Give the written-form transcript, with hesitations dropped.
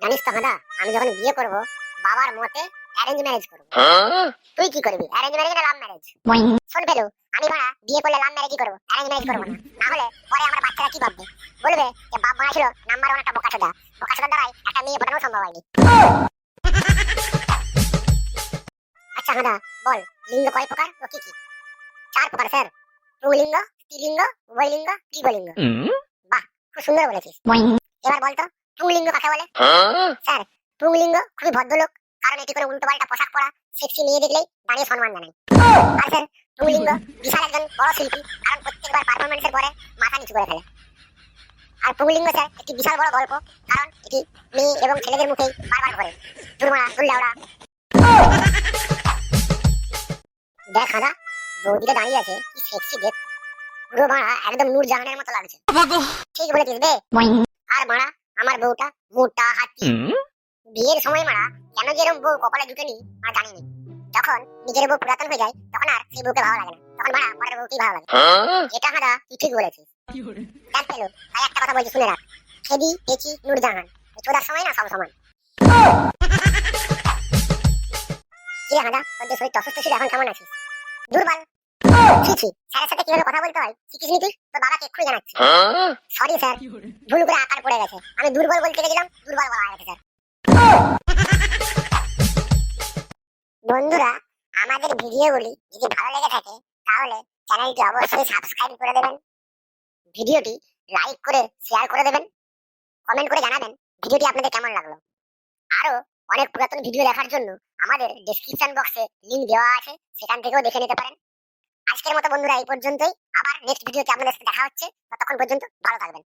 জানিস তো দাদা, আমি যখন বিয়ে করব বাবার মতে অ্যারেঞ্জ ম্যারেজ করব। তুই কি করবি, অ্যারেঞ্জ ম্যারেজ না লাভ ম্যারেজ? শোন ফেলু, আমি বাড়া বিয়ে করলে লাভ ম্যারেজই করব, অ্যারেঞ্জ ম্যারেজ করব না। না হলে পরে আমার বাচ্চারা কি ভাববে? বলবে যে বাপ মারা ছিল নাম্বার 1 একটা বোকাচোদা, বোকাচোদার দ্বারাই একটা মেয়ে পটানো সম্ভব হয়নি। আচ্ছা দাদা বল, লিঙ্গ কয় প্রকার ও কি কি? 4 প্রকার স্যার। পুংলিঙ্গ, স্ত্রীলিঙ্গ, উভয়লিঙ্গ, ত্রিবলিঙ্গ। বাহ, খুব সুন্দর বলেছিস। এবার বল তো পুংলিঙ্গ কাকে বলে? স্যার, পুংলিঙ্গ খুবই ভদ্রলোক, কারণ এটি করে উল্টোপাল্টা পোশাক পরা সেক্সি মেয়ে দেখলেই দাঁড়িয়ে সম্মান জানায়। আর স্যার পুংলিঙ্গ বিশাল একজন বড় শিল্পী, কারণ প্রত্যেকবার পারফরমেন্সের পরে মাথা নিচু করে ফেলে। আর পুংলিঙ্গ স্যার একটি বিশাল বড় গল্প, কারণ এটি মেয়ে এবং ছেলেদের মুখেই বারবার করে দুর্মারা দুর্লাউড়া। দেখ দাদা, বৌদিটা দাঁড়িয়ে আছে, কি সেক্সি দেখ, পুরো মারা একদম নূর জাহানের মতো লাগছে। ঠিক বলেছিস বে। আর মারা আমার বউটা মোটা হাতি। বিয়ের সময় মারা কেন যে এরকম বউ কপালে জুটেনি আর জানিনি। যখন নিজের বউ পুরাতন হয়ে যায় তখন আর সেই বউকে ভালো লাগে না, তখন মারা পরের বউকেই ভালো লাগে। এটা হাদা তুই ঠিক বলেছিস। দেখ পেলো, তাই একটা কথা বলছি শুনে রাখ, খেদি পেচি নূরজাহান, চোদার সময় না সব সমান। কি হাদা, তোর যে শরীর অসুস্থ ছিল এখন কেমন আছিস? দুর্বল। ছি ছি, স্যারের সাথে কিভাবে কথা বলতে হয় শিখিস নি তুই? তোর বাবাকে এক্ষুনি জানাচ্ছি। সরি স্যার, ভুল করে আকার পড়ে গেছে, আমি দুর্বল বলতে গেছিলাম, দুর্বল বলা হয়ে গেছে স্যার। বন্ধুরা, আমাদের ভিডিওগুলি যদি ভালো লেগে থাকে তাহলে চ্যানেলটি অবশ্যই সাবস্ক্রাইব করে দেবেন, ভিডিওটি লাইক করে শেয়ার করে দেবেন, কমেন্ট করে জানাবেন ভিডিওটি আপনাদের কেমন লাগলো। আরো অনেক পুরাতন ভিডিও দেখার জন্য আমাদের ডেসক্রিপশন বক্সে লিংক দেওয়া আছে, সেখান থেকেও দেখে নিতে পারেন। আজকের মতো বন্ধুরা এই পর্যন্তই, আবার নেক্সট ভিডিওতে আপনাদের সাথে দেখা হচ্ছে, ততক্ষণ পর্যন্ত ভালো থাকবেন।